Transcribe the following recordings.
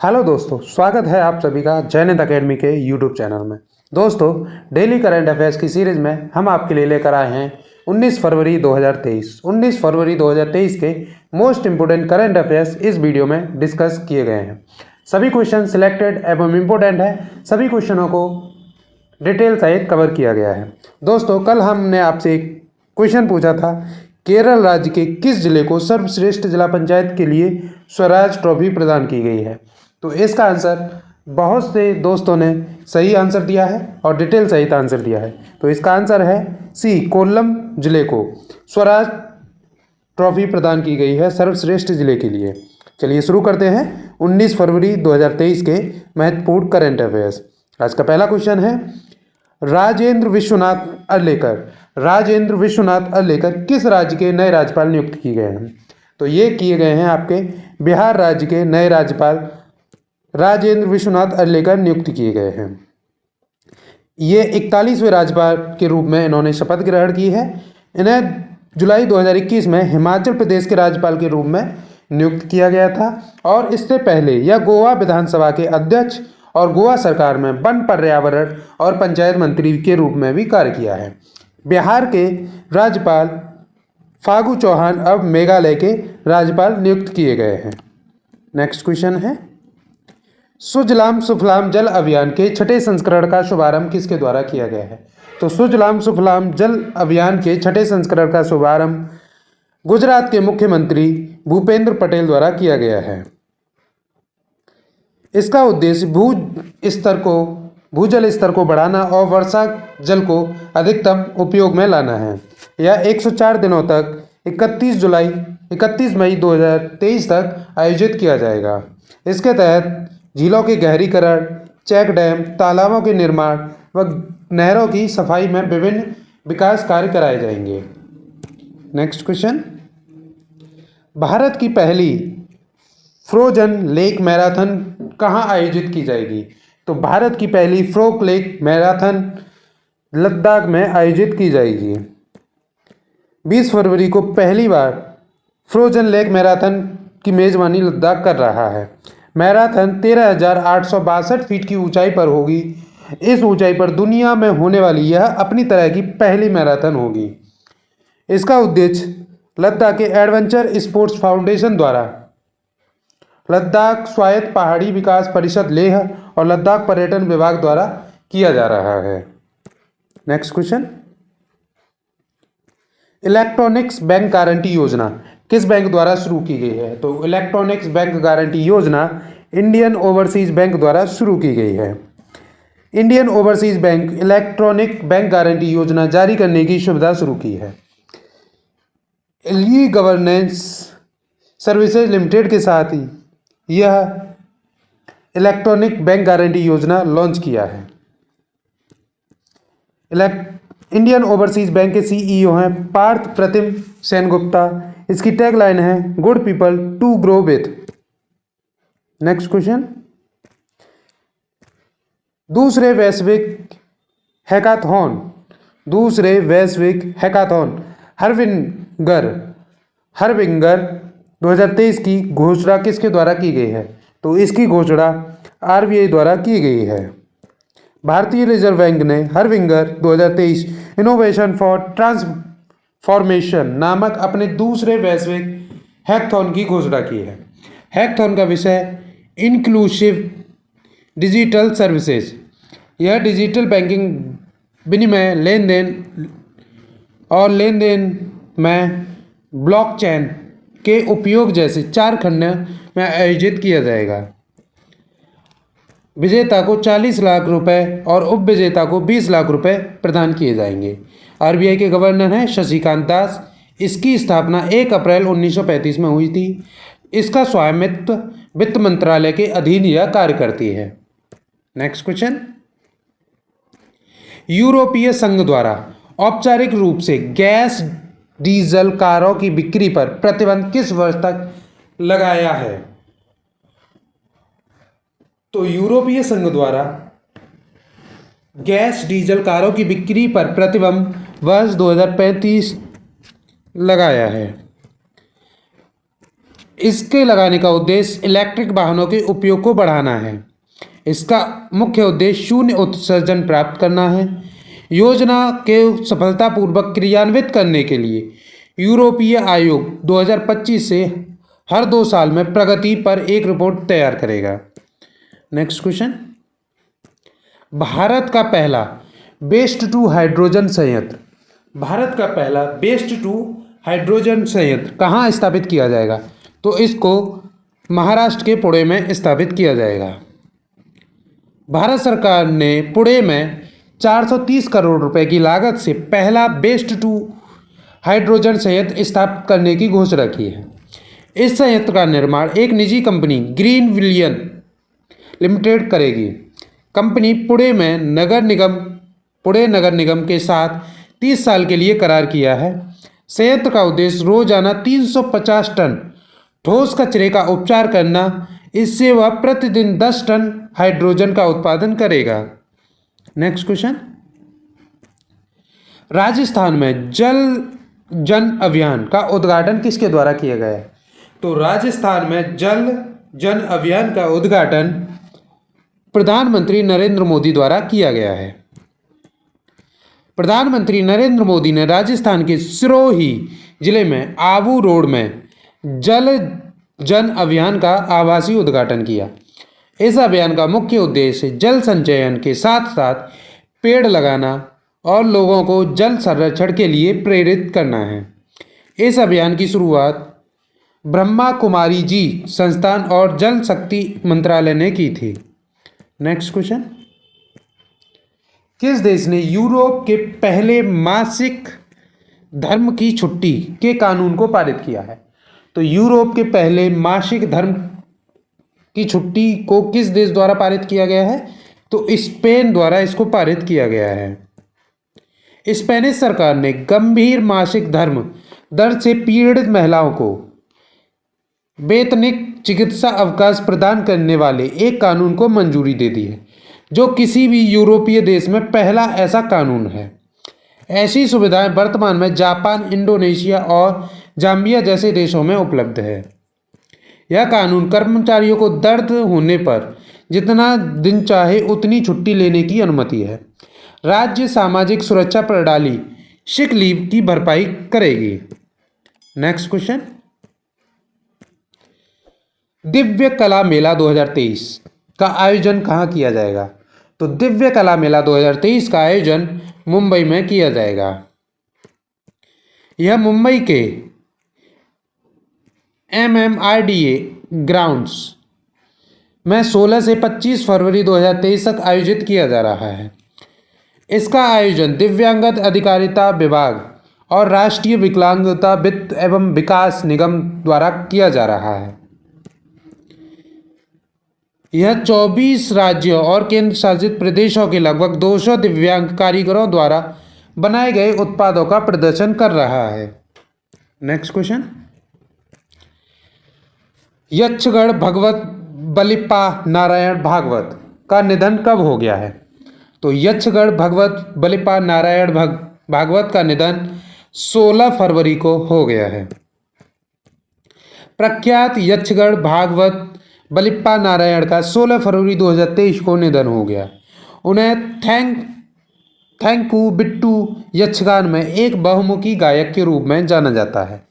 Hello दोस्तों, स्वागत है आप सभी का जयनेत अकेडमी के यूट्यूब चैनल में। दोस्तों, डेली करंट अफेयर्स की सीरीज़ में हम आपके लिए लेकर आए हैं 19 फरवरी 2023। 19 फरवरी 2023 के मोस्ट इम्पोर्टेंट करंट अफेयर्स इस वीडियो में डिस्कस किए गए हैं। सभी क्वेश्चन सिलेक्टेड एवं इम्पोर्टेंट है। सभी क्वेश्चनों को डिटेल सहित कवर किया गया है। दोस्तों, कल हमने आपसे एक क्वेश्चन पूछा था, केरल राज्य के किस जिले को सर्वश्रेष्ठ जिला पंचायत के लिए स्वराज ट्रॉफी प्रदान की गई है। तो इसका आंसर बहुत से दोस्तों ने सही आंसर दिया है और डिटेल सहित आंसर दिया है। तो इसका आंसर है सी, कोल्लम जिले को स्वराज ट्रॉफी प्रदान की गई है सर्वश्रेष्ठ जिले के लिए। चलिए शुरू करते हैं 19 फरवरी 2023 के महत्वपूर्ण करंट अफेयर्स। आज का पहला क्वेश्चन है, राजेंद्र विश्वनाथ अर्लेकर किस राज्य के नए राज्यपाल नियुक्त किए गए हैं। तो ये किए गए हैं आपके बिहार राज्य के नए राज्यपाल राजेंद्र विश्वनाथ अर्लेकर नियुक्त किए गए हैं। ये 41वें राज्यपाल के रूप में इन्होंने शपथ ग्रहण की है। इन्हें जुलाई 2021 में हिमाचल प्रदेश के राज्यपाल के रूप में नियुक्त किया गया था और इससे पहले यह गोवा विधानसभा के अध्यक्ष और गोवा सरकार में वन, पर्यावरण और पंचायत मंत्री के रूप में भी कार्य किया है। बिहार के राज्यपाल फागू चौहान अब मेघालय के राज्यपाल नियुक्त किए गए हैं। नेक्स्ट क्वेश्चन है, सुजलाम सुफलाम जल अभियान के छठे संस्करण का शुभारंभ किसके द्वारा किया गया है। तो सुजलाम सुफलाम जल अभियान के छठे संस्करण का शुभारंभ गुजरात के मुख्यमंत्री भूपेंद्र पटेल द्वारा किया गया है। इसका उद्देश्य भूजल स्तर को बढ़ाना और वर्षा जल को अधिकतम उपयोग में लाना है। यह 104 दिनों तक 31 मई 2023 तक आयोजित किया जाएगा। इसके तहत झीलों के गहरीकरण, चेक डैम, तालाबों के निर्माण व नहरों की सफाई में विभिन्न विकास कार्य कराए जाएंगे। नेक्स्ट क्वेश्चन, भारत की पहली फ्रोजन लेक मैराथन कहाँ आयोजित की जाएगी। तो भारत की पहली फ्रोक लेक मैराथन लद्दाख में आयोजित की जाएगी। 20 फरवरी को पहली बार फ्रोजन लेक मैराथन की मेजबानी लद्दाख कर रहा है। मैराथन 13,862 फीट की ऊंचाई पर होगी। इस ऊंचाई पर दुनिया में होने वाली यह अपनी तरह की पहली मैराथन होगी। इसका उद्देश्य लद्दाख के एडवेंचर स्पोर्ट्स फाउंडेशन द्वारा लद्दाख स्वायत्त पहाड़ी विकास परिषद लेह और लद्दाख पर्यटन विभाग द्वारा किया जा रहा है। Next question, electronics bank guarantee योजना किस बैंक द्वारा शुरू की गई है। तो इलेक्ट्रॉनिक्स बैंक गारंटी योजना इंडियन ओवरसीज बैंक द्वारा शुरू की गई है। Indian Overseas bank electronic bank guarantee योजना जारी करने की सुविधा शुरू की है। ई गवर्नेंस सर्विसेज लिमिटेड के साथ ही यह इलेक्ट्रॉनिक बैंक गारंटी योजना लॉन्च किया है। इंडियन ओवरसीज बैंक के सीईओ हैं पार्थ प्रतिम सेनगुप्ता। इसकी टैगलाइन है good people to grow with. Next question, दूसरे वैश्विक हैकाथॉन हरविंगर 2023 की घोषणा किसके द्वारा की गई है। तो इसकी घोषणा आरबीआई द्वारा की गई है। भारतीय रिजर्व बैंक ने हरविंगर 2023 इनोवेशन फॉर ट्रांसफॉर्मेशन नामक अपने दूसरे वैश्विक हैकाथॉन की घोषणा की है। हैकाथॉन का विषय इंक्लूसिव डिजिटल सर्विसेज। यह डिजिटल बैंकिंग, विनिमय, लेनदेन में ब्लॉकचेन के उपयोग जैसे 4 खंडों में आयोजित किया जाएगा। विजेता को 40 लाख रुपए और उपविजेता को 20 लाख रुपए प्रदान किए जाएंगे। आरबीआई के गवर्नर हैं शशिकांत दास। इसकी स्थापना 1 अप्रैल 1935 में हुई थी। इसका स्वामित्व वित्त मंत्रालय के अधीन यह कार्य करती है। नेक्स्ट क्वेश्चन, यूरोपीय संघ द्वारा औपचारिक रूप से गैस डीजल कारों की बिक्री पर प्रतिबंध किस वर्ष तक लगाया है। तो यूरोपीय संघ द्वारा गैस डीजल कारों की बिक्री पर प्रतिबंध वर्ष 2035 लगाया है। इसके लगाने का उद्देश्य इलेक्ट्रिक वाहनों के उपयोग को बढ़ाना है। इसका मुख्य उद्देश्य शून्य उत्सर्जन प्राप्त करना है। योजना के सफलतापूर्वक क्रियान्वित करने के लिए यूरोपीय आयोग 2025 से हर 2 साल में प्रगति पर एक रिपोर्ट तैयार करेगा। नेक्स्ट क्वेश्चन, भारत का पहला वेस्ट टू हाइड्रोजन संयंत्र, भारत का पहला वेस्ट टू हाइड्रोजन संयंत्र कहाँ स्थापित किया जाएगा? तो इसको महाराष्ट्र के पुणे में स्थापित किया जाएगा। भारत सरकार ने पुणे में 430 करोड़ रुपए की लागत से पहला वेस्ट टू हाइड्रोजन संयंत्र स्थापित करने की घोषणा की है। इस संयंत्र का निर्माण एक निजी कंपनी ग्रीन विलियन लिमिटेड करेगी। कंपनी पुणे नगर निगम के साथ 30 साल के लिए करार किया है। संयंत्र का उद्देश्य रोजाना 350 टन ठोस कचरे का उपचार करना, इससे वह प्रतिदिन 10 टन हाइड्रोजन का उत्पादन करेगा। नेक्स्ट क्वेश्चन, राजस्थान में जल जन अभियान का उद्घाटन किसके द्वारा किया गया है? तो राजस्थान में जल जन अभियान का उद्घाटन प्रधानमंत्री नरेंद्र मोदी द्वारा किया गया है। प्रधानमंत्री नरेंद्र मोदी ने राजस्थान के सिरोही जिले में आबू रोड में जल जन अभियान का आभासी उद्घाटन किया। इस अभियान का मुख्य उद्देश्य जल संचयन के साथ साथ पेड़ लगाना और लोगों को जल संरक्षण के लिए प्रेरित करना है। इस अभियान की शुरुआत ब्रह्मा कुमारी जी संस्थान और जल शक्ति मंत्रालय ने की थी। नेक्स्ट क्वेश्चन, किस देश ने यूरोप के पहले मासिक धर्म की छुट्टी के कानून को पारित किया है? तो यूरोप के पहले मासिक धर्म की छुट्टी को किस देश द्वारा पारित किया गया है? तो स्पेन द्वारा इसको पारित किया गया है। स्पेनिश सरकार ने गंभीर मासिक धर्म दर्द से पीड़ित महिलाओं को वेतनिक चिकित्सा अवकाश प्रदान करने वाले एक कानून को मंजूरी दे दी है, जो किसी भी यूरोपीय देश में पहला ऐसा कानून है। ऐसी सुविधाएं वर्तमान में जापान, इंडोनेशिया और जाम्बिया जैसे देशों में उपलब्ध है। यह कानून कर्मचारियों को दर्द होने पर जितना दिन चाहे उतनी छुट्टी लेने की अनुमति है। राज्य सामाजिक सुरक्षा प्रणाली सिक लीव की भरपाई करेगी। नेक्स्ट क्वेश्चन, दिव्य कला मेला 2023 का आयोजन कहाँ किया जाएगा? तो दिव्य कला मेला 2023 का आयोजन मुंबई में किया जाएगा। यह मुंबई के MMRDA ग्राउंड्स में 16 से 25 फरवरी 2023 तक आयोजित किया जा रहा है। इसका आयोजन दिव्यांगता अधिकारिता विभाग और राष्ट्रीय विकलांगता वित्त एवं विकास निगम द्वारा किया जा रहा है। यह 24 राज्यों और केंद्र शासित प्रदेशों के लगभग 200 दिव्यांग कारीगरों द्वारा बनाए गए उत्पादों का प्रदर्शन कर रहा है। नेक्स्ट क्वेश्चन, यक्षगढ़ भगवत बलिप्पा नारायण भागवत का निधन कब हो गया है? तो यक्षगढ़ भगवत बलिप्पा नारायण भागवत का निधन 16 फरवरी को हो गया है। प्रख्यात यक्षगढ़ भागवत बलिप्पा नारायण का 16 फरवरी 2023 को निधन हो गया। उन्हें थैंकू बिट्टू यक्षगान में एक बहुमुखी गायक के रूप में जाना जाता है।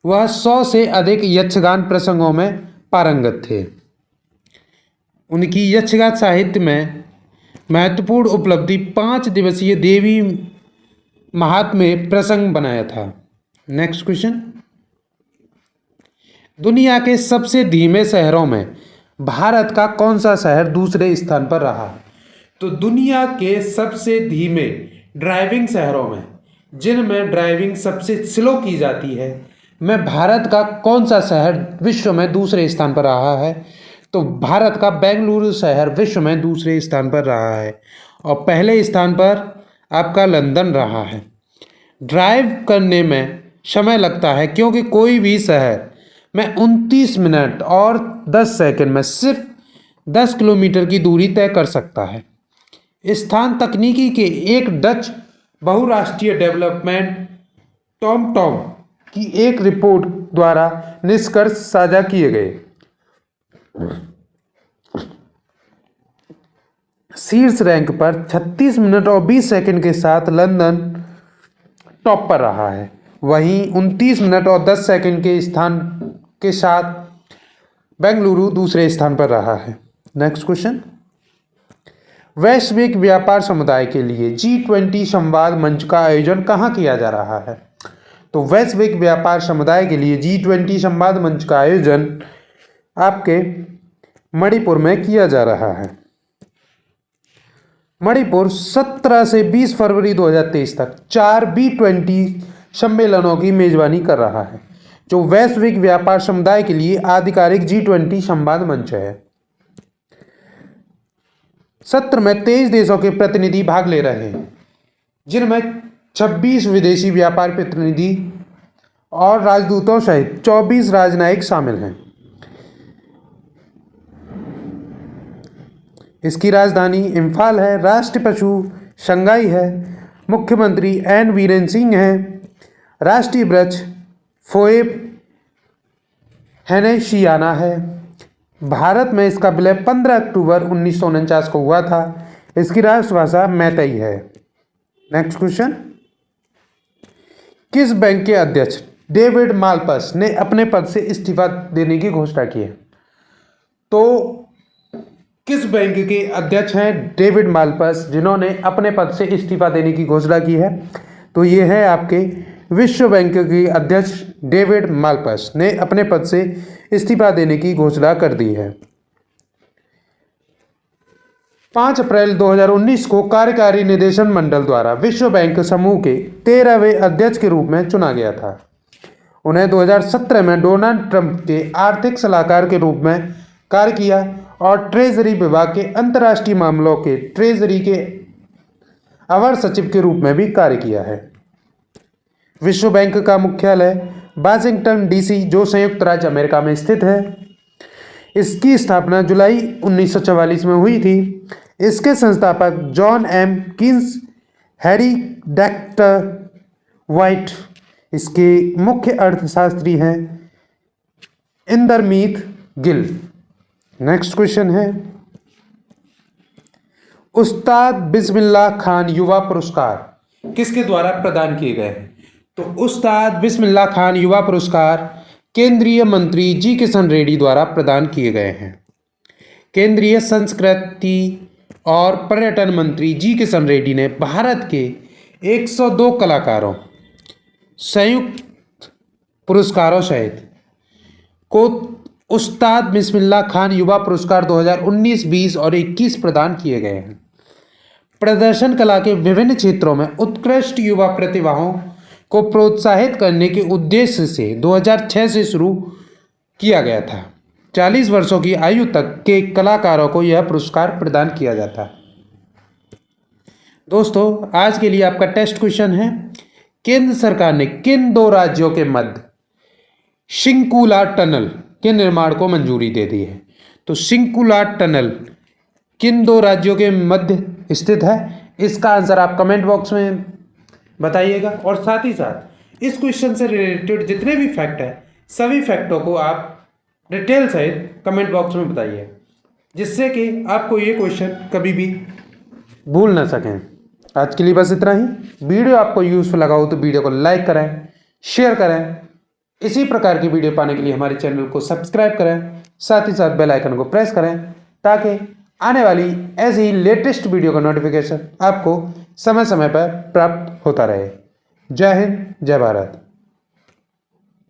वह 100 से अधिक यक्षगान प्रसंगों में पारंगत थे। उनकी यक्षगान साहित्य में महत्वपूर्ण उपलब्धि 5 दिवसीय देवी महात्म्य प्रसंग बनाया था। नेक्स्ट क्वेश्चन, दुनिया के सबसे धीमे शहरों में भारत का कौन सा शहर दूसरे स्थान पर रहा? तो दुनिया के सबसे धीमे ड्राइविंग शहरों में, जिनमें ड्राइविंग सबसे स्लो की जाती है, में भारत का कौन सा शहर विश्व में दूसरे स्थान पर रहा है? तो भारत का बेंगलुरु शहर विश्व में दूसरे स्थान पर रहा है और पहले स्थान पर आपका लंदन रहा है। ड्राइव करने में समय लगता है क्योंकि कोई भी शहर में 29 मिनट और 10 सेकंड में सिर्फ 10 किलोमीटर की दूरी तय कर सकता है। स्थान तकनीकी के एक डच बहुराष्ट्रीय डेवलपमेंट टॉम की एक रिपोर्ट द्वारा निष्कर्ष साझा किए गए। शीर्ष रैंक पर 36 मिनट और 20 सेकंड के साथ लंदन टॉप पर रहा है, वहीं 29 मिनट और 10 सेकंड के स्थान के साथ बेंगलुरु दूसरे स्थान पर रहा है। नेक्स्ट क्वेश्चन, वैश्विक व्यापार समुदाय के लिए G20 संवाद मंच का आयोजन कहाँ किया जा रहा है? तो वैश्विक व्यापार समुदाय के लिए G20 संवाद मंच का आयोजन आपके मणिपुर में किया जा रहा है। मणिपुर 17 से 20 फरवरी 2023 तक 4 B20 सम्मेलनों की मेजबानी कर रहा है, जो वैश्विक व्यापार समुदाय के लिए आधिकारिक G20 संवाद मंच है। सत्र में 23 देशों के प्रतिनिधि भाग ले रहे हैं, जिनमें 26 विदेशी व्यापार प्रतिनिधि और राजदूतों सहित 24 राजनयिक शामिल हैं। इसकी राजधानी इम्फाल है, राष्ट्रीय पशु शंघाई है, मुख्यमंत्री एन बीरेन सिंह हैं, राष्ट्रीय वृक्ष फोएब हेनेशियाना है। भारत में इसका विलय 15 अक्टूबर 1949 को हुआ था। इसकी राष्ट्रभाषा मैतेई है। नेक्स्ट क्वेश्चन, किस बैंक के अध्यक्ष डेविड मालपस ने अपने पद से इस्तीफा देने की घोषणा की है? तो किस बैंक के अध्यक्ष हैं डेविड मालपस, जिन्होंने अपने पद से इस्तीफा देने की घोषणा की है? तो ये है आपके विश्व बैंक के अध्यक्ष डेविड मालपस ने अपने पद से इस्तीफा देने की घोषणा कर दी है। 5 अप्रैल 2019 को कार्यकारी निदेशन मंडल द्वारा विश्व बैंक समूह के 13वें अध्यक्ष के रूप में चुना गया था। उन्हें 2017 में डोनाल्ड ट्रंप के आर्थिक सलाहकार के रूप में कार्य किया और ट्रेजरी विभाग के अंतर्राष्ट्रीय मामलों के ट्रेजरी के अवर सचिव के रूप में भी कार्य किया है। विश्व बैंक का मुख्यालय वाशिंगटन डीसी, जो संयुक्त राज्य अमेरिका में स्थित है। इसकी स्थापना जुलाई 1944 में हुई थी। इसके संस्थापक John M Keynes, Harry Dexter White इसके मुख्य अर्थशास्त्री हैं, इंदरमीत गिल। नेक्स्ट क्वेश्चन है, उस्ताद बिस्मिल्लाह खान युवा पुरस्कार किसके द्वारा प्रदान किए गए हैं? तो उस्ताद बिस्मिल्लाह खान युवा पुरस्कार केंद्रीय मंत्री जी किशन रेड्डी द्वारा प्रदान किए गए हैं। केंद्रीय संस्कृति और पर्यटन मंत्री जी किशन रेड्डी ने भारत के 102 कलाकारों संयुक्त पुरस्कारों सहित को उस्ताद बिस्मिल्लाह खान युवा पुरस्कार 2019, 20 और 21 प्रदान किए गए हैं। प्रदर्शन कला के विभिन्न क्षेत्रों में उत्कृष्ट युवा प्रतिभाओं को प्रोत्साहित करने के उद्देश्य से 2006 से शुरू किया गया था। 40 वर्षों की आयु तक के कलाकारों को यह पुरस्कार प्रदान किया जाता है। दोस्तों, आज के लिए आपका टेस्ट क्वेश्चन है, केंद्र सरकार ने किन 2 राज्यों के मध्य शिंकुला टनल के निर्माण को मंजूरी दे दी है? तो शिंकुला टनल किन 2 राज्यों के मध्य स्थित है? इसका आंसर आप कमेंट बॉक्स में बताइएगा। और साथ ही साथ इस क्वेश्चन से रिलेटेड जितने भी फैक्ट है, सभी फैक्टों को आप डिटेल सहित कमेंट बॉक्स में बताइए, जिससे कि आपको ये क्वेश्चन कभी भी भूल ना सकें। आज के लिए बस इतना ही। वीडियो आपको यूजफुल लगा हो तो वीडियो को लाइक करें, शेयर करें। इसी प्रकार की वीडियो पाने के लिए हमारे चैनल को सब्सक्राइब करें, साथ ही साथ बेल आइकन को प्रेस करें, ताकि आने वाली ऐसी ही लेटेस्ट वीडियो का नोटिफिकेशन आपको समय समय पर प्राप्त होता रहे। जय हिंद, जय भारत।